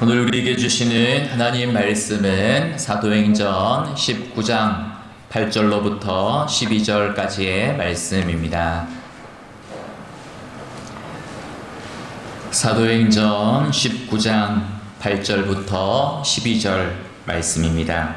오늘 우리에게 주시는 하나님 말씀은 사도행전 19장 8절로부터 12절까지의 말씀입니다. 사도행전 19장 8절부터 12절 말씀입니다.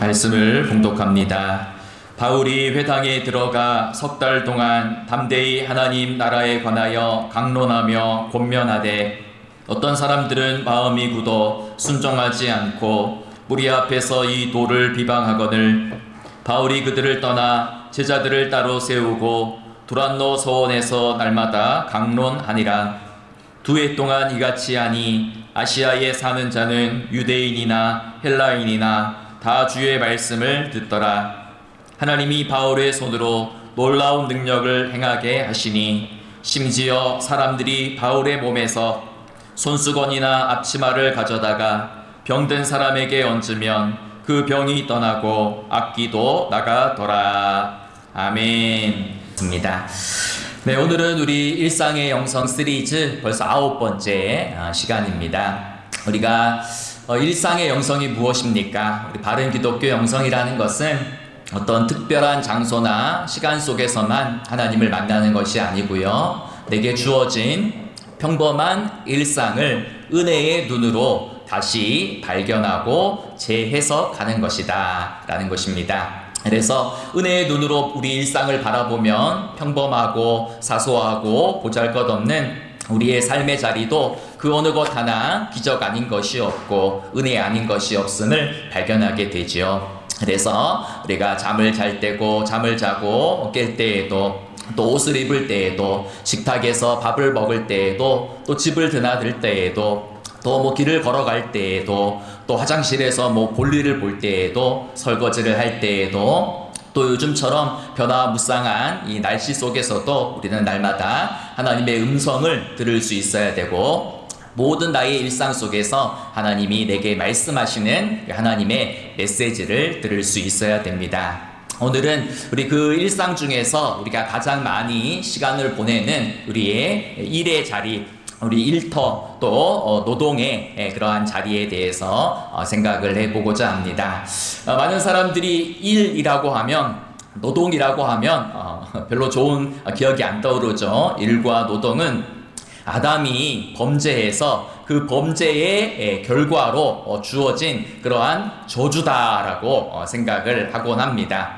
말씀을 봉독합니다. 바울이 회당에 들어가 석 달 동안 담대히 하나님 나라에 관하여 강론하며 권면하되 어떤 사람들은 마음이 굳어 순종하지 않고 무리 앞에서 이 도를 비방하거늘 바울이 그들을 떠나 제자들을 따로 세우고 두란노 서원에서 날마다 강론하니라. 2해 동안 이같이 하니 아시아에 사는 자는 유대인이나 헬라인이나 다 주의 말씀을 듣더라. 하나님이 바울의 손으로 놀라운 능력을 행하게 하시니 심지어 사람들이 바울의 몸에서 손수건이나 앞치마를 가져다가 병든 사람에게 얹으면 그 병이 떠나고 악기도 나가더라. 아멘. 네, 오늘은 우리 일상의 영성 시리즈 벌써 9번째 시간입니다. 우리가 일상의 영성이 무엇입니까? 우리 바른 기독교 영성이라는 것은 어떤 특별한 장소나 시간 속에서만 하나님을 만나는 것이 아니고요. 내게 주어진 평범한 일상을 은혜의 눈으로 다시 발견하고 재해석하는 것이다 라는 것입니다. 그래서 은혜의 눈으로 우리 일상을 바라보면 평범하고 사소하고 보잘것없는 우리의 삶의 자리도 그 어느 것 하나 기적 아닌 것이 없고 은혜 아닌 것이 없음을 발견하게 되지요. 그래서 우리가 잠을 잘 때고 잠을 자고 깰 때에도 또 옷을 입을 때에도 식탁에서 밥을 먹을 때에도 또 집을 드나들 때에도 또 길을 걸어갈 때에도 또 화장실에서 볼일을 볼 때에도 설거지를 할 때에도 또 요즘처럼 변화무쌍한 이 날씨 속에서도 우리는 날마다 하나님의 음성을 들을 수 있어야 되고 모든 나의 일상 속에서 하나님이 내게 말씀하시는 하나님의 메시지를 들을 수 있어야 됩니다. 오늘은 우리 그 일상 중에서 우리가 가장 많이 시간을 보내는 우리의 일의 자리, 우리 일터 또 노동의 그러한 자리에 대해서 생각을 해보고자 합니다. 많은 사람들이 일이라고 하면 노동이라고 하면 별로 좋은 기억이 안 떠오르죠. 일과 노동은 아담이 범죄해서 그 범죄의 결과로 주어진 그러한 저주다라고 생각을 하곤 합니다.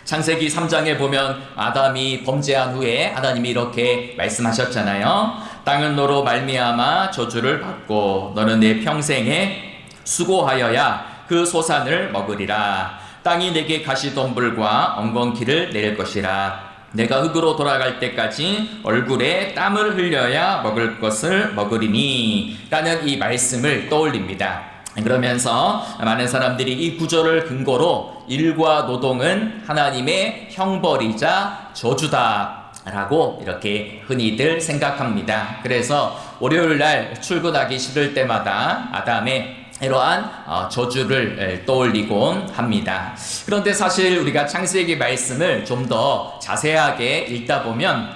창세기 3장에 보면 아담이 범죄한 후에 하나님이 이렇게 말씀하셨잖아요. 땅은 너로 말미암아 저주를 받고 너는 내 평생에 수고하여야 그 소산을 먹으리라. 땅이 내게 가시덤불과 엉겅퀴를 내릴 것이라. 내가 흙으로 돌아갈 때까지 얼굴에 땀을 흘려야 먹을 것을 먹으리니 라는 이 말씀을 떠올립니다. 그러면서 많은 사람들이 이 구절을 근거로 일과 노동은 하나님의 형벌이자 저주다 라고 이렇게 흔히들 생각합니다. 그래서 월요일날 출근하기 싫을 때마다 아담의 이러한 저주를 떠올리곤 합니다. 그런데 사실 우리가 창세기 말씀을 좀 더 자세하게 읽다 보면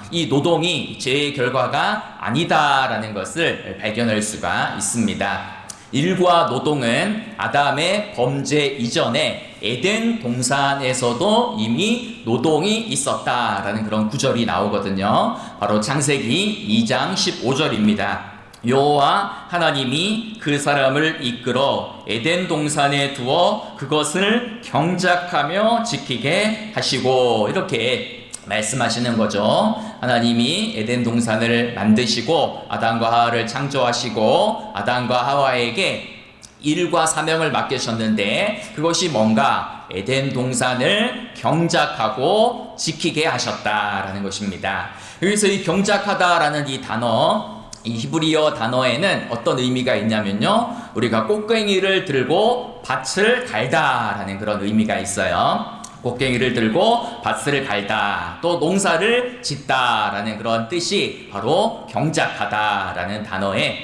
이 노동이 죄의 결과가 아니다라는 것을 발견할 수가 있습니다. 일과 노동은 아담의 범죄 이전에 에덴 동산에서도 이미 노동이 있었다라는 그런 구절이 나오거든요. 바로 창세기 2장 15절입니다. 여호와 하나님이 그 사람을 이끌어 에덴 동산에 두어 그것을 경작하며 지키게 하시고 이렇게 말씀하시는 거죠. 하나님이 에덴 동산을 만드시고 아담과 하와를 창조하시고 아담과 하와에게 일과 사명을 맡기셨는데 그것이 뭔가 에덴 동산을 경작하고 지키게 하셨다라는 것입니다. 여기서 이 경작하다라는 이 단어, 이 히브리어 단어에는 어떤 의미가 있냐면요, 우리가 꽃괭이를 들고 밭을 갈다라는 그런 의미가 있어요. 꽃괭이를 들고 밭을 갈다, 또 농사를 짓다라는 그런 뜻이 바로 경작하다라는 단어에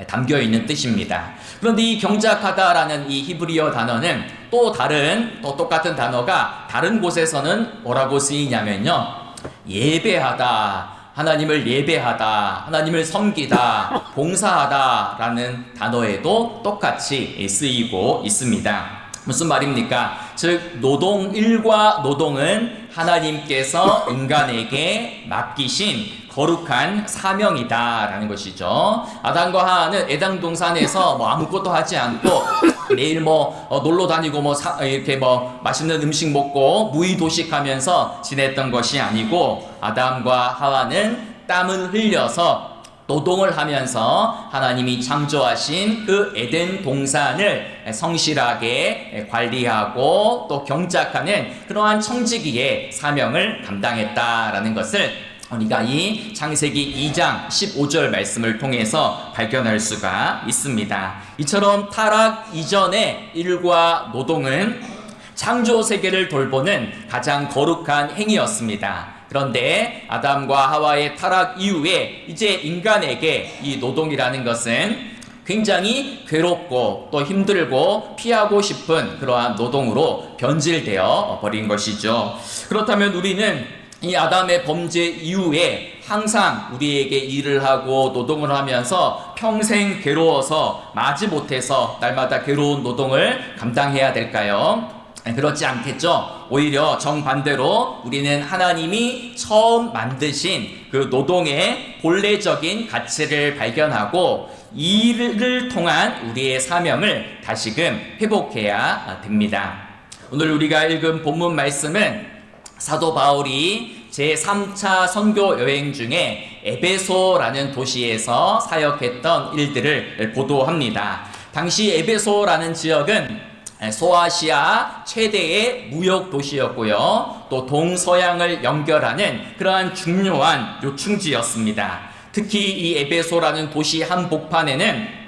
담겨 있는 뜻입니다. 그런데 이 경작하다라는 이 히브리어 단어는 또 똑같은 단어가 다른 곳에서는 뭐라고 쓰이냐면요, 예배하다, 하나님을 예배하다, 하나님을 섬기다, 봉사하다라는 단어에도 똑같이 쓰이고 있습니다. 무슨 말입니까? 즉 일과 노동은 하나님께서 인간에게 맡기신 거룩한 사명이다라는 것이죠. 아담과 하와는 에덴 동산에서 아무것도 하지 않고 매일 놀러 다니고 이렇게 맛있는 음식 먹고 무의도식하면서 지냈던 것이 아니고, 아담과 하와는 땀을 흘려서 노동을 하면서 하나님이 창조하신 그 에덴 동산을 성실하게 관리하고 또 경작하는 그러한 청지기의 사명을 감당했다라는 것을 우리가 이 창세기 2장 15절 말씀을 통해서 발견할 수가 있습니다. 이처럼 타락 이전의 일과 노동은 창조 세계를 돌보는 가장 거룩한 행위였습니다. 그런데 아담과 하와의 타락 이후에 이제 인간에게 이 노동이라는 것은 굉장히 괴롭고 또 힘들고 피하고 싶은 그러한 노동으로 변질되어 버린 것이죠. 그렇다면 우리는 이 아담의 범죄 이후에 항상 우리에게 일을 하고 노동을 하면서 평생 괴로워서 마지못해서 날마다 괴로운 노동을 감당해야 될까요? 그렇지 않겠죠. 오히려 정반대로 우리는 하나님이 처음 만드신 그 노동의 본래적인 가치를 발견하고 이 일을 통한 우리의 사명을 다시금 회복해야 됩니다. 오늘 우리가 읽은 본문 말씀은 사도 바울이 제3차 선교 여행 중에 에베소라는 도시에서 사역했던 일들을 보도합니다. 당시 에베소라는 지역은 소아시아 최대의 무역 도시였고요, 또 동서양을 연결하는 그러한 중요한 요충지였습니다. 특히 이 에베소라는 도시 한복판에는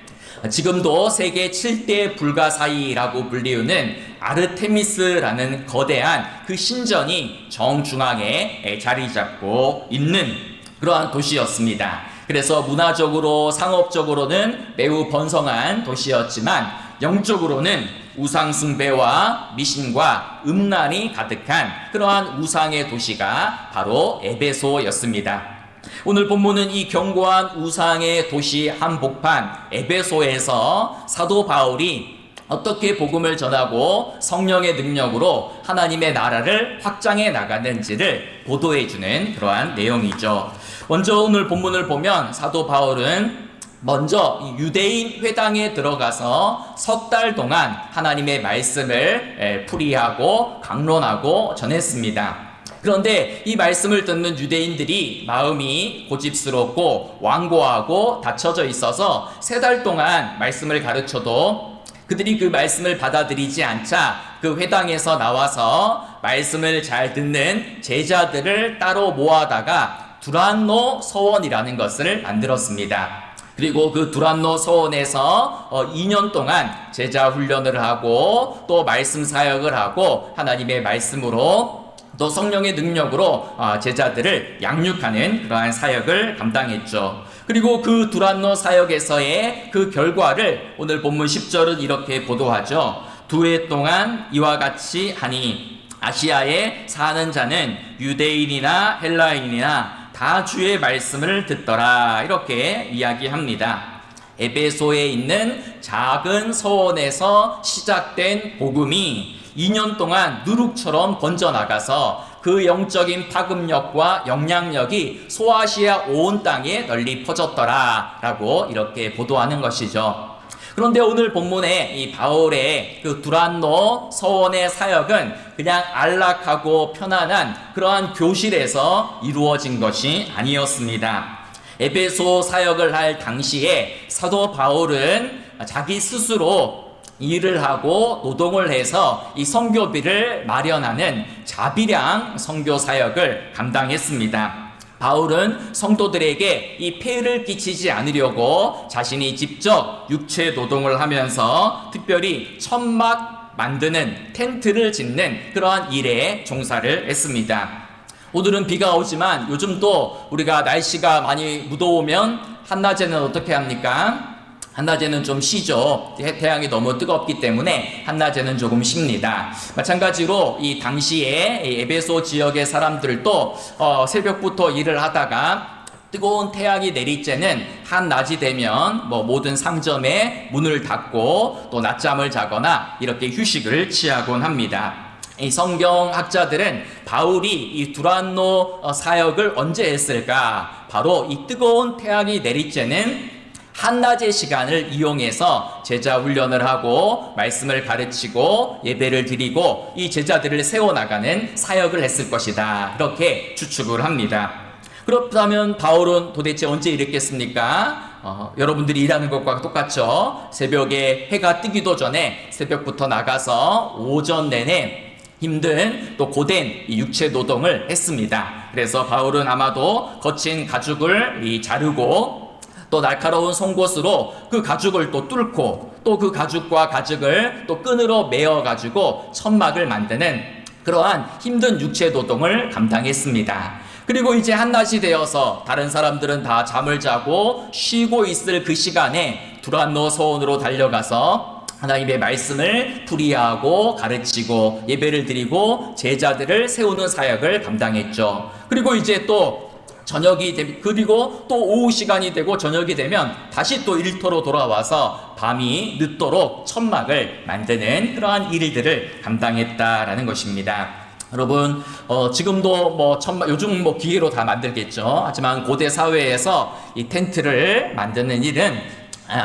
지금도 세계 7대 불가사의라고 불리우는 아르테미스라는 거대한 그 신전이 정중앙에 자리 잡고 있는 그러한 도시였습니다. 그래서 문화적으로 상업적으로는 매우 번성한 도시였지만 영적으로는 우상숭배와 미신과 음란이 가득한 그러한 우상의 도시가 바로 에베소였습니다. 오늘 본문은 이 견고한 우상의 도시 한복판 에베소에서 사도 바울이 어떻게 복음을 전하고 성령의 능력으로 하나님의 나라를 확장해 나가는지를 보도해주는 그러한 내용이죠. 먼저 오늘 본문을 보면 사도 바울은 먼저 유대인 회당에 들어가서 석 달 동안 하나님의 말씀을 풀이하고 강론하고 전했습니다. 그런데 이 말씀을 듣는 유대인들이 마음이 고집스럽고 완고하고 닫혀져 있어서 3달 동안 말씀을 가르쳐도 그들이 그 말씀을 받아들이지 않자 그 회당에서 나와서 말씀을 잘 듣는 제자들을 따로 모아다가 두란노 서원이라는 것을 만들었습니다. 그리고 그 두란노 서원에서 2년 동안 제자 훈련을 하고 또 말씀 사역을 하고 하나님의 말씀으로 또 성령의 능력으로 제자들을 양육하는 그러한 사역을 감당했죠. 그리고 그 두란노 사역에서의 그 결과를 오늘 본문 10절은 이렇게 보도하죠. 2해 동안 이와 같이 하니 아시아에 사는 자는 유대인이나 헬라인이나 다 주의 말씀을 듣더라, 이렇게 이야기합니다. 에베소에 있는 작은 서원에서 시작된 복음이 2년 동안 누룩처럼 번져나가서 그 영적인 파급력과 영향력이 소아시아 온 땅에 널리 퍼졌더라 라고 이렇게 보도하는 것이죠. 그런데 오늘 본문에 이 바울의 그 두란노 서원의 사역은 그냥 안락하고 편안한 그러한 교실에서 이루어진 것이 아니었습니다. 에베소 사역을 할 당시에 사도 바울은 자기 스스로 일을 하고 노동을 해서 이 선교비를 마련하는 자비량 선교 사역을 감당했습니다. 바울은 성도들에게 이 폐를 끼치지 않으려고 자신이 직접 육체 노동을 하면서 특별히 천막 만드는 텐트를 짓는 그러한 일에 종사를 했습니다. 오늘은 비가 오지만 요즘도 우리가 날씨가 많이 무더우면 한낮에는 어떻게 합니까? 한낮에는 좀 쉬죠. 태양이 너무 뜨겁기 때문에 한낮에는 조금 쉽니다. 마찬가지로 이 당시에 에베소 지역의 사람들도 새벽부터 일을 하다가 뜨거운 태양이 내리쬐는 한낮이 되면 모든 상점에 문을 닫고 또 낮잠을 자거나 이렇게 휴식을 취하곤 합니다. 이 성경학자들은 바울이 이 두란노 사역을 언제 했을까? 바로 이 뜨거운 태양이 내리쬐는 한낮의 시간을 이용해서 제자 훈련을 하고 말씀을 가르치고 예배를 드리고 이 제자들을 세워나가는 사역을 했을 것이다. 이렇게 추측을 합니다. 그렇다면 바울은 도대체 언제 일했겠습니까? 여러분들이 일하는 것과 똑같죠. 새벽에 해가 뜨기도 전에 새벽부터 나가서 오전 내내 힘든 또 고된 이 육체 노동을 했습니다. 그래서 바울은 아마도 거친 가죽을 자르고 또 날카로운 송곳으로 그 가죽을 또 뚫고 또 그 가죽과 가죽을 또 끈으로 메어 가지고 천막을 만드는 그러한 힘든 육체 노동을 감당했습니다. 그리고 이제 한낮이 되어서 다른 사람들은 다 잠을 자고 쉬고 있을 그 시간에 두란노 서원으로 달려가서 하나님의 말씀을 풀이하고 가르치고 예배를 드리고 제자들을 세우는 사역을 감당했죠. 그리고 이제 또 그리고 또 오후 시간이 되고 저녁이 되면 다시 또 일터로 돌아와서 밤이 늦도록 천막을 만드는 그러한 일들을 감당했다라는 것입니다. 여러분, 지금도 요즘 기계로 다 만들겠죠. 하지만 고대 사회에서 이 텐트를 만드는 일은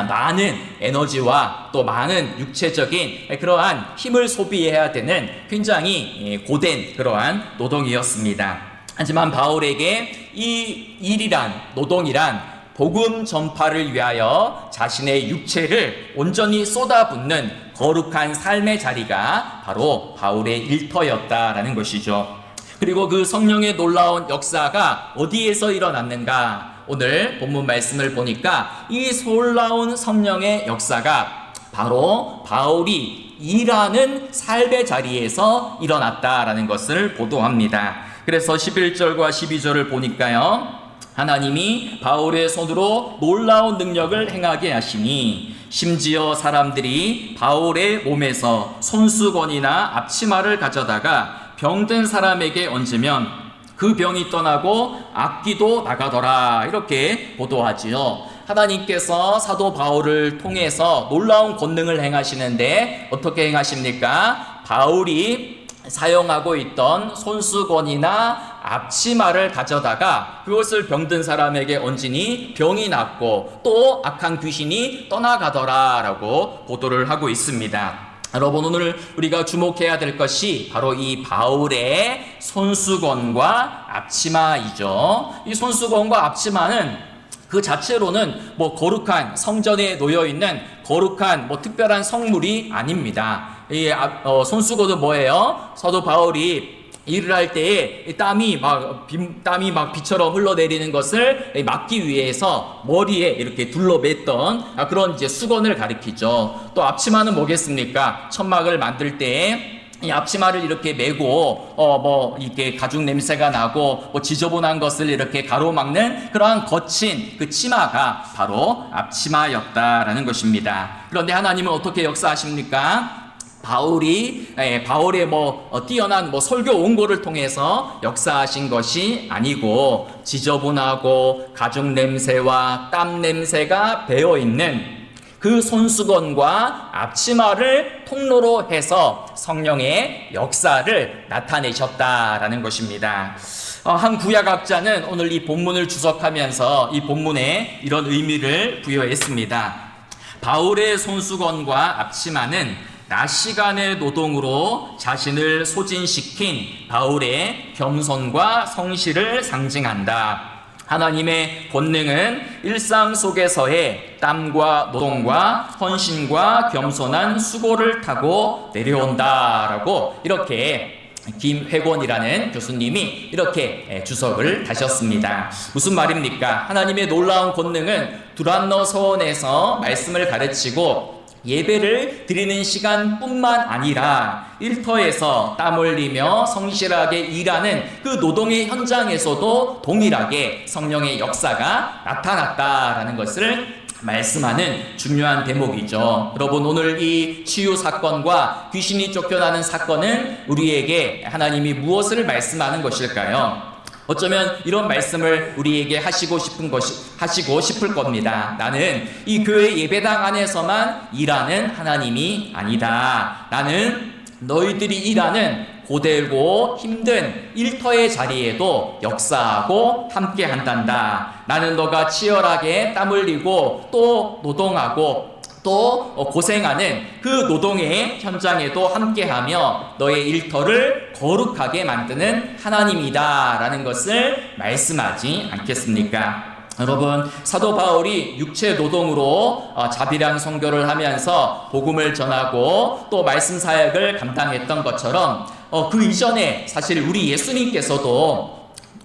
많은 에너지와 또 많은 육체적인 그러한 힘을 소비해야 되는 굉장히 고된 그러한 노동이었습니다. 하지만 바울에게 이 노동이란 복음 전파를 위하여 자신의 육체를 온전히 쏟아붓는 거룩한 삶의 자리가 바로 바울의 일터였다라는 것이죠. 그리고 그 성령의 놀라운 역사가 어디에서 일어났는가? 오늘 본문 말씀을 보니까 이 놀라운 성령의 역사가 바로 바울이 일하는 삶의 자리에서 일어났다라는 것을 보도합니다. 그래서 11절과 12절을 보니까요, 하나님이 바울의 손으로 놀라운 능력을 행하게 하시니 심지어 사람들이 바울의 몸에서 손수건이나 앞치마를 가져다가 병든 사람에게 얹으면 그 병이 떠나고 악귀도 나가더라. 이렇게 보도하지요. 하나님께서 사도 바울을 통해서 놀라운 권능을 행하시는데 어떻게 행하십니까? 바울이 사용하고 있던 손수건이나 앞치마를 가져다가 그것을 병든 사람에게 얹으니 병이 낫고 또 악한 귀신이 떠나가더라 라고 보도를 하고 있습니다. 여러분, 오늘 우리가 주목해야 될 것이 바로 이 바울의 손수건과 앞치마이죠. 이 손수건과 앞치마는 그 자체로는 거룩한 성전에 놓여 있는 거룩한 특별한 성물이 아닙니다. 이 손수건은 뭐예요? 사도 바울이 일을 할 때에 땀이 막 비처럼 흘러내리는 것을 막기 위해서 머리에 이렇게 둘러맸던 그런 이제 수건을 가리키죠. 또 앞치마는 뭐겠습니까? 천막을 만들 때 이 앞치마를 이렇게 메고 이렇게 가죽 냄새가 나고 지저분한 것을 이렇게 가로막는 그러한 거친 그 치마가 바로 앞치마였다라는 것입니다. 그런데 하나님은 어떻게 역사하십니까? 바울의 뛰어난 설교 원고를 통해서 역사하신 것이 아니고 지저분하고 가죽 냄새와 땀 냄새가 배어 있는 그 손수건과 앞치마를 통로로 해서 성령의 역사를 나타내셨다라는 것입니다. 한 구약학자는 오늘 이 본문을 주석하면서 이 본문에 이런 의미를 부여했습니다. 바울의 손수건과 앞치마는 낮 시간의 노동으로 자신을 소진시킨 바울의 겸손과 성실을 상징한다. 하나님의 권능은 일상 속에서의 땀과 노동과 헌신과 겸손한 수고를 타고 내려온다라고 이렇게 김회곤이라는 교수님이 이렇게 주석을 다셨습니다. 무슨 말입니까? 하나님의 놀라운 권능은 두란노 서원에서 말씀을 가르치고 예배를 드리는 시간뿐만 아니라 일터에서 땀 흘리며 성실하게 일하는 그 노동의 현장에서도 동일하게 성령의 역사가 나타났다라는 것을 말씀하는 중요한 대목이죠. 여러분, 오늘 이 치유 사건과 귀신이 쫓겨나는 사건은 우리에게 하나님이 무엇을 말씀하는 것일까요? 어쩌면 이런 말씀을 우리에게 하시고 싶을 겁니다. 나는 이 교회 예배당 안에서만 일하는 하나님이 아니다. 나는 너희들이 일하는 고되고 힘든 일터의 자리에도 역사하고 함께 한단다. 나는 너가 치열하게 땀 흘리고 또 노동하고 또 고생하는 그 노동의 현장에도 함께하며 너의 일터를 거룩하게 만드는 하나님이다 라는 것을 말씀하지 않겠습니까? 여러분, 사도 바울이 육체 노동으로 자비랑 선교를 하면서 복음을 전하고 또 말씀 사역을 감당했던 것처럼 그 이전에 사실 우리 예수님께서도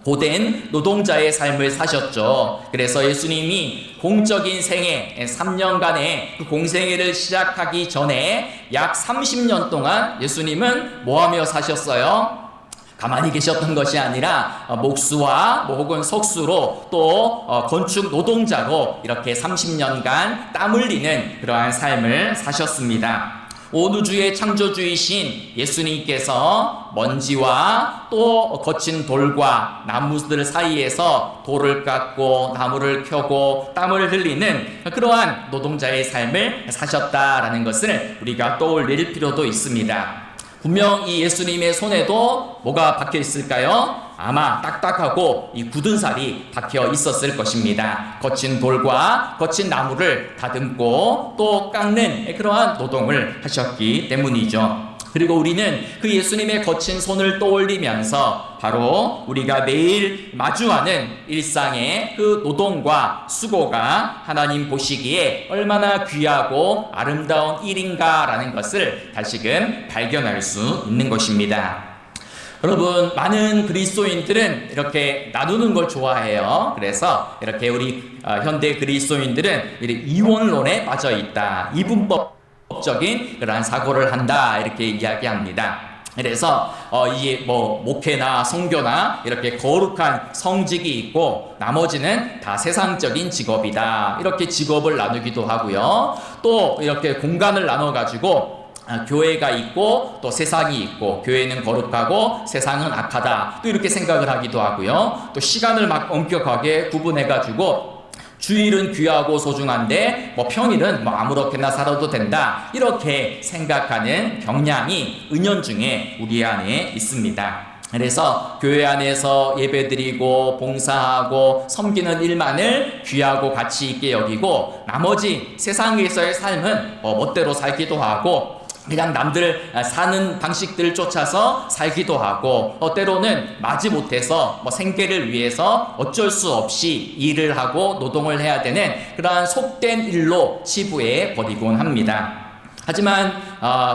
고된 노동자의 삶을 사셨죠. 그래서 예수님이 공적인 생애 3년간의 그 공생애를 시작하기 전에 약 30년 동안 예수님은 뭐하며 사셨어요? 가만히 계셨던 것이 아니라 목수와 혹은 석수로 또 건축 노동자로 이렇게 30년간 땀 흘리는 그러한 삶을 사셨습니다. 온 우주의 창조주이신 예수님께서 먼지와 또 거친 돌과 나무들 사이에서 돌을 깎고 나무를 켜고 땀을 흘리는 그러한 노동자의 삶을 사셨다라는 것을 우리가 떠올릴 필요도 있습니다. 분명 이 예수님의 손에도 뭐가 박혀 있을까요? 아마 딱딱하고 이 굳은 살이 박혀 있었을 것입니다. 거친 돌과 거친 나무를 다듬고 또 깎는 그러한 노동을 하셨기 때문이죠. 그리고 우리는 그 예수님의 거친 손을 떠올리면서 바로 우리가 매일 마주하는 일상의 그 노동과 수고가 하나님 보시기에 얼마나 귀하고 아름다운 일인가라는 것을 다시금 발견할 수 있는 것입니다. 여러분, 많은 그리스도인들은 이렇게 나누는 걸 좋아해요. 그래서 이렇게 우리 현대 그리스도인들은 이원론에 빠져 있다. 이분법적인 그러한 사고를 한다. 이렇게 이야기합니다. 그래서 이게 뭐 목회나 선교나 이렇게 거룩한 성직이 있고 나머지는 다 세상적인 직업이다. 이렇게 직업을 나누기도 하고요. 또 이렇게 공간을 나눠 가지고 교회가 있고 또 세상이 있고 교회는 거룩하고 세상은 악하다. 또 이렇게 생각을 하기도 하고요. 또 시간을 막 엄격하게 구분해 가지고 주일은 귀하고 소중한데 뭐 평일은 뭐 아무렇게나 살아도 된다. 이렇게 생각하는 경향이 은연중에 우리 안에 있습니다. 그래서 교회 안에서 예배드리고 봉사하고 섬기는 일만을 귀하고 가치 있게 여기고 나머지 세상에서의 삶은 멋대로 살기도 하고 그냥 남들 사는 방식들을 쫓아서 살기도 하고 때로는 마지못해서 생계를 위해서 어쩔 수 없이 일을 하고 노동을 해야 되는 그러한 속된 일로 치부해 버리곤 합니다. 하지만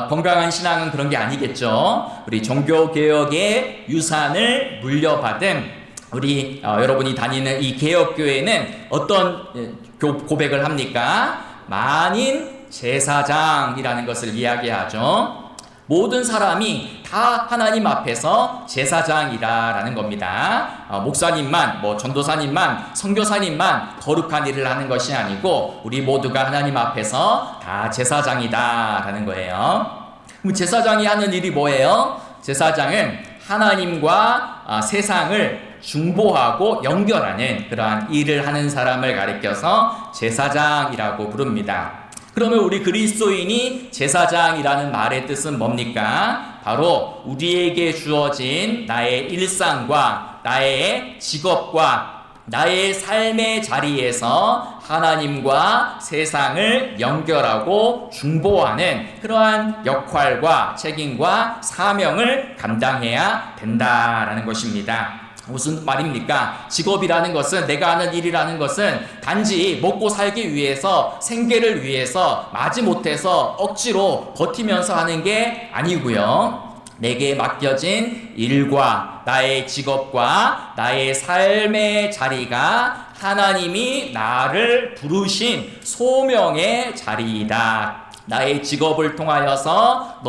건강한 신앙은 그런 게 아니겠죠. 우리 종교개혁의 유산을 물려받은 우리 여러분이 다니는 이 개혁교회는 어떤 고백을 합니까? 만인 제사장이라는 것을 이야기하죠. 모든 사람이 다 하나님 앞에서 제사장이라는 겁니다. 목사님만, 전도사님만, 선교사님만 거룩한 일을 하는 것이 아니고 우리 모두가 하나님 앞에서 다 제사장이다라는 거예요. 그럼 제사장이 하는 일이 뭐예요? 제사장은 하나님과 세상을 중보하고 연결하는 그러한 일을 하는 사람을 가리켜서 제사장이라고 부릅니다. 그러면 우리 그리스도인이 제사장이라는 말의 뜻은 뭡니까? 바로 우리에게 주어진 나의 일상과 나의 직업과 나의 삶의 자리에서 하나님과 세상을 연결하고 중보하는 그러한 역할과 책임과 사명을 감당해야 된다라는 것입니다. 무슨 말입니까? 직업이라는 것은, 내가 하는 일이라는 것은 단지 먹고 살기 위해서, 생계를 위해서 마지못해서 억지로 버티면서 하는 게 아니고요. 내게 맡겨진 일과 나의 직업과 나의 삶의 자리가 하나님이 나를 부르신 소명의 자리이다. 나의 직업을 통하여서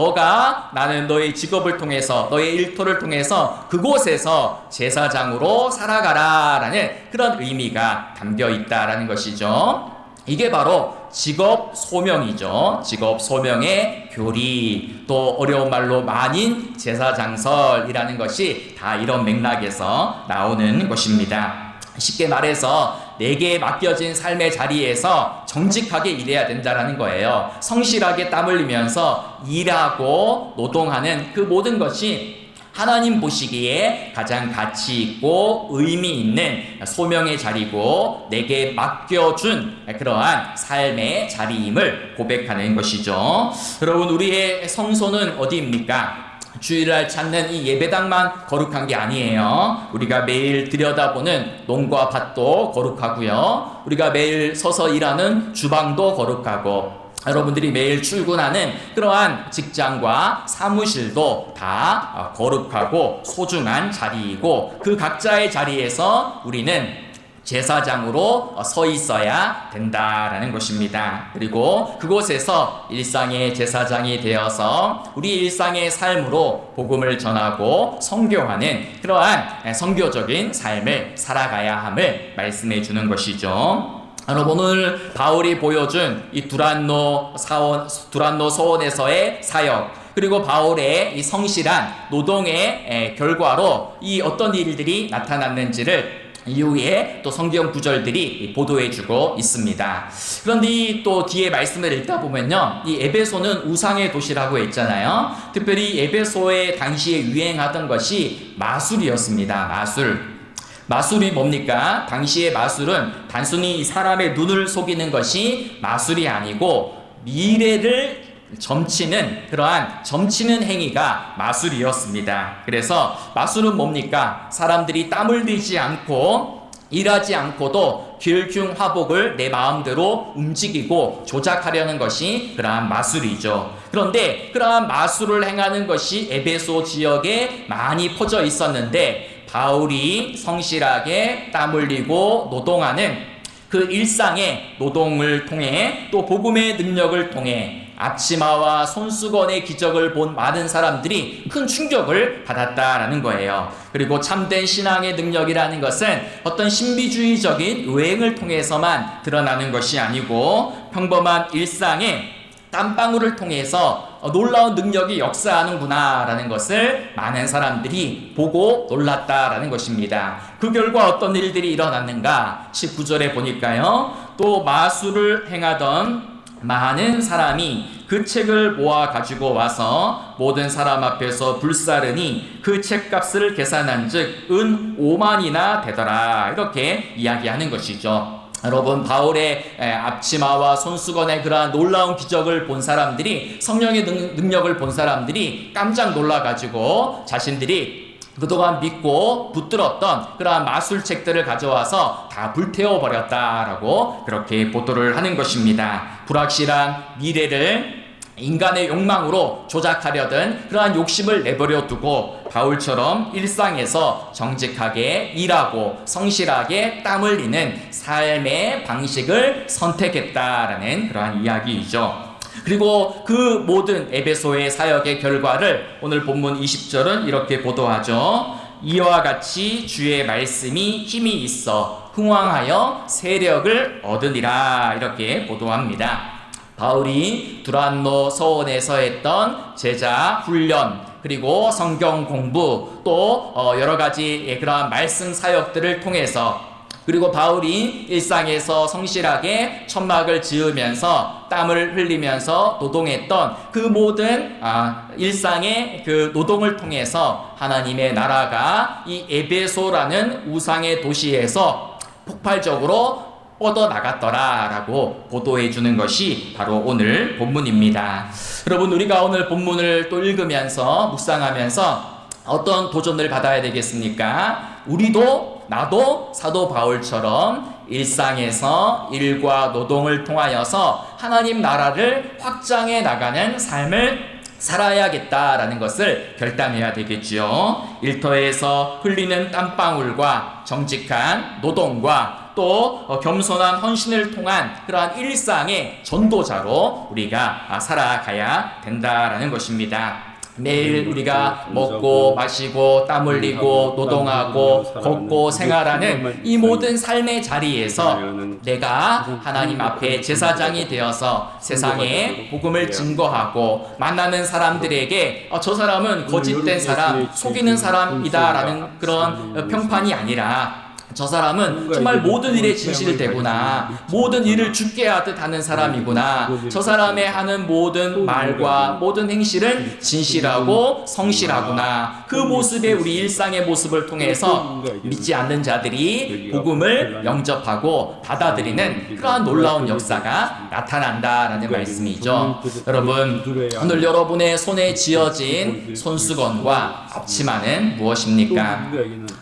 나는 너의 직업을 통해서 너의 일터를 통해서 그곳에서 제사장으로 살아가라 라는 그런 의미가 담겨 있다라는 것이죠. 이게 바로 직업 소명이죠. 직업 소명의 교리, 또 어려운 말로 만인 제사장설이라는 것이 다 이런 맥락에서 나오는 것입니다. 쉽게 말해서 내게 맡겨진 삶의 자리에서 정직하게 일해야 된다는 거예요. 성실하게 땀 흘리면서 일하고 노동하는 그 모든 것이 하나님 보시기에 가장 가치 있고 의미 있는 소명의 자리고 내게 맡겨준 그러한 삶의 자리임을 고백하는 것이죠. 여러분, 우리의 성소는 어디입니까? 주일날 찾는 이 예배당만 거룩한 게 아니에요. 우리가 매일 들여다보는 농과 밭도 거룩하고요. 우리가 매일 서서 일하는 주방도 거룩하고, 여러분들이 매일 출근하는 그러한 직장과 사무실도 다 거룩하고 소중한 자리이고, 그 각자의 자리에서 우리는 제사장으로 서 있어야 된다라는 것입니다. 그리고 그곳에서 일상의 제사장이 되어서 우리 일상의 삶으로 복음을 전하고 선교하는 그러한 선교적인 삶을 살아가야 함을 말씀해 주는 것이죠. 여러분, 오늘 바울이 보여준 이 두란노 서원에서의 사역, 그리고 바울의 이 성실한 노동의 결과로 이 어떤 일들이 나타났는지를 이후에 또 성경 구절들이 보도해주고 있습니다. 그런데 또 뒤에 말씀을 읽다 보면요, 이 에베소는 우상의 도시라고 했잖아요. 특별히 에베소의 당시에 유행하던 것이 마술이었습니다. 마술이 뭡니까? 당시의 마술은 단순히 사람의 눈을 속이는 것이 마술이 아니고 미래를 점치는 행위가 마술이었습니다. 그래서 마술은 뭡니까? 사람들이 땀을 들이지 않고 일하지 않고도 길흉화복을 내 마음대로 움직이고 조작하려는 것이 그러한 마술이죠. 그런데 그러한 마술을 행하는 것이 에베소 지역에 많이 퍼져 있었는데, 바울이 성실하게 땀 흘리고 노동하는 그 일상의 노동을 통해 또 복음의 능력을 통해 앞치마와 손수건의 기적을 본 많은 사람들이 큰 충격을 받았다라는 거예요. 그리고 참된 신앙의 능력이라는 것은 어떤 신비주의적인 요행을 통해서만 드러나는 것이 아니고 평범한 일상의 땀방울을 통해서 놀라운 능력이 역사하는구나 라는 것을 많은 사람들이 보고 놀랐다라는 것입니다. 그 결과 어떤 일들이 일어났는가? 19절에 보니까요, 또 마술을 행하던 많은 사람이 그 책을 모아 가지고 와서 모든 사람 앞에서 불사르니 그 책값을 계산한 즉 은 5만이나 되더라, 이렇게 이야기하는 것이죠. 여러분, 바울의 앞치마와 손수건의 그러한 놀라운 기적을 본 사람들이, 성령의 능력을 본 사람들이 깜짝 놀라가지고 자신들이 그동안 믿고 붙들었던 그러한 마술책들을 가져와서 다 불태워버렸다라고 그렇게 보도를 하는 것입니다. 불확실한 미래를 인간의 욕망으로 조작하려던 그러한 욕심을 내버려 두고 바울처럼 일상에서 정직하게 일하고 성실하게 땀 흘리는 삶의 방식을 선택했다라는 그러한 이야기이죠. 그리고 그 모든 에베소의 사역의 결과를 오늘 본문 20절은 이렇게 보도하죠. 이와 같이 주의 말씀이 힘이 있어 흥왕하여 세력을 얻으리라, 이렇게 보도합니다. 바울이 두란노 서원에서 했던 제자 훈련, 그리고 성경 공부, 또 여러 가지 그러한 말씀 사역들을 통해서, 그리고 바울이 일상에서 성실하게 천막을 지으면서 땀을 흘리면서 노동했던 그 모든 일상의 그 노동을 통해서 하나님의 나라가 이 에베소라는 우상의 도시에서 폭발적으로 뻗어나갔더라라고 보도해 주는 것이 바로 오늘 본문입니다. 여러분, 우리가 오늘 본문을 또 읽으면서 묵상하면서 어떤 도전을 받아야 되겠습니까? 나도 사도 바울처럼 일상에서 일과 노동을 통하여서 하나님 나라를 확장해 나가는 삶을 살아야겠다라는 것을 결단해야 되겠지요. 일터에서 흘리는 땀방울과 정직한 노동과 또 겸손한 헌신을 통한 그러한 일상의 전도자로 우리가 살아가야 된다라는 것입니다. 매일 우리가 먹고 마시고 땀 흘리고 노동하고 걷고 생활하는 이 모든 삶의 자리에서 내가 하나님 앞에 제사장이 되어서 세상에 복음을 증거하고 만나는 사람들에게 저 사람은 거짓된 사람, 속이는 사람이다라는 그런 평판이 아니라 저 사람은 정말 모든 일에 진실되구나, 모든 일을 죽게 하듯 하는 사람이구나, 저 사람의 하는 모든 말과 모든 행실은 진실하고 성실하구나, 그 모습의 우리 일상의 모습을 통해서 믿지 않는 자들이 복음을 영접하고 받아들이는 그러한 놀라운 역사가 나타난다라는 말씀이죠. 여러분, 오늘 여러분의 손에 쥐어진 손수건과 앞치마는 무엇입니까?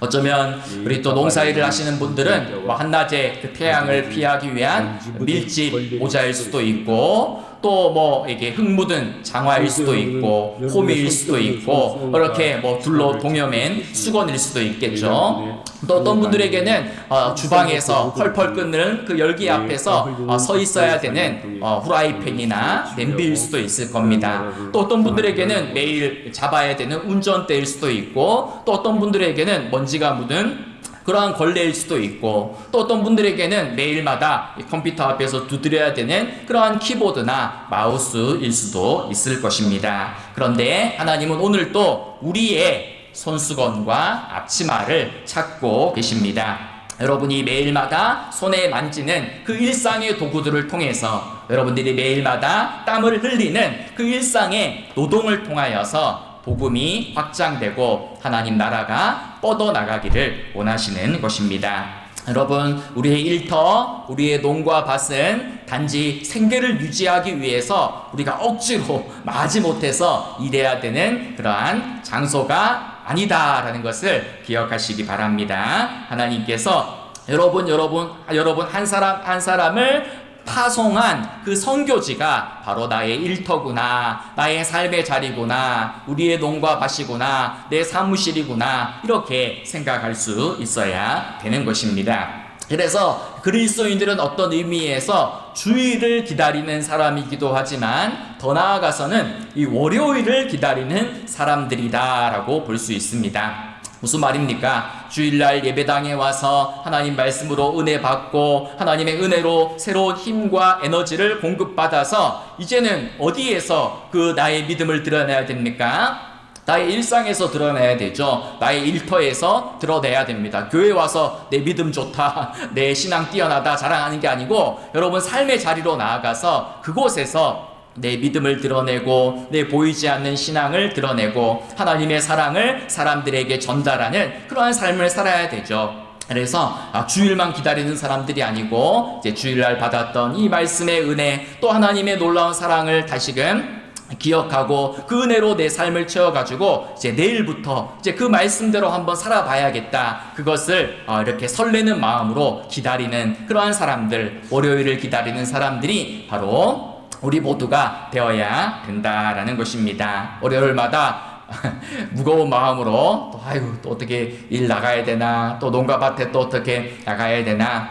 어쩌면 우리 또 농사일을 하시는 분들은 한낮에 그 태양을 피하기 위한 밀짚 모자일 수도 있고, 또 뭐 이게 흙 묻은 장화일 수도 있고 호미일 수도 있고 이렇게 뭐 둘로 동여맨 수건일 수도 있겠죠. 또 어떤 분들에게는 주방에서 펄펄 끓는 그 열기 앞에서 서 있어야 되는 후라이팬이나 냄비일 수도 있을 겁니다. 또 어떤 분들에게는 매일 잡아야 되는 운전대일 수도 있고, 또 어떤 분들에게는 먼지가 묻은 그러한 걸레일 수도 있고, 또 어떤 분들에게는 매일마다 컴퓨터 앞에서 두드려야 되는 그러한 키보드나 마우스일 수도 있을 것입니다. 그런데 하나님은 오늘 또 우리의 손수건과 앞치마를 찾고 계십니다. 여러분이 매일마다 손에 만지는 그 일상의 도구들을 통해서, 여러분들이 매일마다 땀을 흘리는 그 일상의 노동을 통하여서 복음이 확장되고 하나님 나라가 뻗어나가기를 원하시는 것입니다. 여러분, 우리의 일터, 우리의 농과 밭은 단지 생계를 유지하기 위해서 우리가 억지로 마지못해서 일해야 되는 그러한 장소가 아니다라는 것을 기억하시기 바랍니다. 하나님께서 여러분 한 사람 한 사람을 파송한 그 선교지가 바로 나의 일터구나, 나의 삶의 자리구나, 우리의 농과 밭이구나, 내 사무실이구나, 이렇게 생각할 수 있어야 되는 것입니다. 그래서 그리스도인들은 어떤 의미에서 주일을 기다리는 사람이기도 하지만 더 나아가서는 이 월요일을 기다리는 사람들이다라고 볼 수 있습니다. 무슨 말입니까? 주일날 예배당에 와서 하나님 말씀으로 은혜 받고 하나님의 은혜로 새로운 힘과 에너지를 공급받아서 이제는 어디에서 그 나의 믿음을 드러내야 됩니까? 나의 일상에서 드러내야 되죠. 나의 일터에서 드러내야 됩니다. 교회 와서 내 믿음 좋다, 내 신앙 뛰어나다 자랑하는 게 아니고, 여러분 삶의 자리로 나아가서 그곳에서 내 믿음을 드러내고 내 보이지 않는 신앙을 드러내고 하나님의 사랑을 사람들에게 전달하는 그러한 삶을 살아야 되죠. 그래서 주일만 기다리는 사람들이 아니고 이제 주일날 받았던 이 말씀의 은혜, 또 하나님의 놀라운 사랑을 다시금 기억하고 그 은혜로 내 삶을 채워가지고 이제 내일부터 이제 그 말씀대로 한번 살아봐야겠다, 그것을 이렇게 설레는 마음으로 기다리는 그러한 사람들, 월요일을 기다리는 사람들이 바로 우리 모두가 되어야 된다라는 것입니다. 월요일마다 무거운 마음으로 또 어떻게 일 나가야 되나, 또 농가 밭에 또 어떻게 나가야 되나,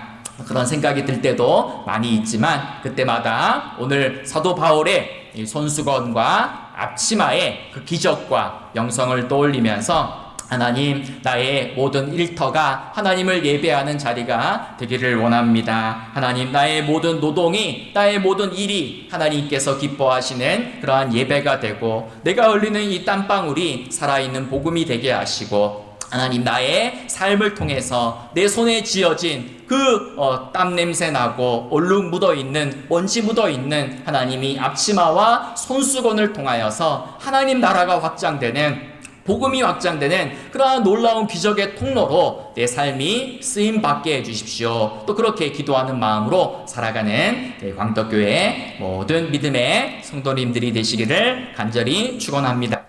그런 생각이 들 때도 많이 있지만, 그때마다 오늘 사도 바울의 이 손수건과 앞치마의 그 기적과 영성을 떠올리면서 하나님, 나의 모든 일터가 하나님을 예배하는 자리가 되기를 원합니다. 하나님, 나의 모든 노동이, 나의 모든 일이 하나님께서 기뻐하시는 그러한 예배가 되고, 내가 흘리는 이 땀방울이 살아있는 복음이 되게 하시고, 하나님, 나의 삶을 통해서 내 손에 쥐어진 그 땀 냄새 나고 얼룩 묻어있는, 먼지 묻어있는 하나님이 앞치마와 손수건을 통하여서 하나님 나라가 확장되는, 복음이 확장되는 그러한 놀라운 기적의 통로로 내 삶이 쓰임받게 해주십시오. 또 그렇게 기도하는 마음으로 살아가는 광덕교회 모든 믿음의 성도님들이 되시기를 간절히 축원합니다.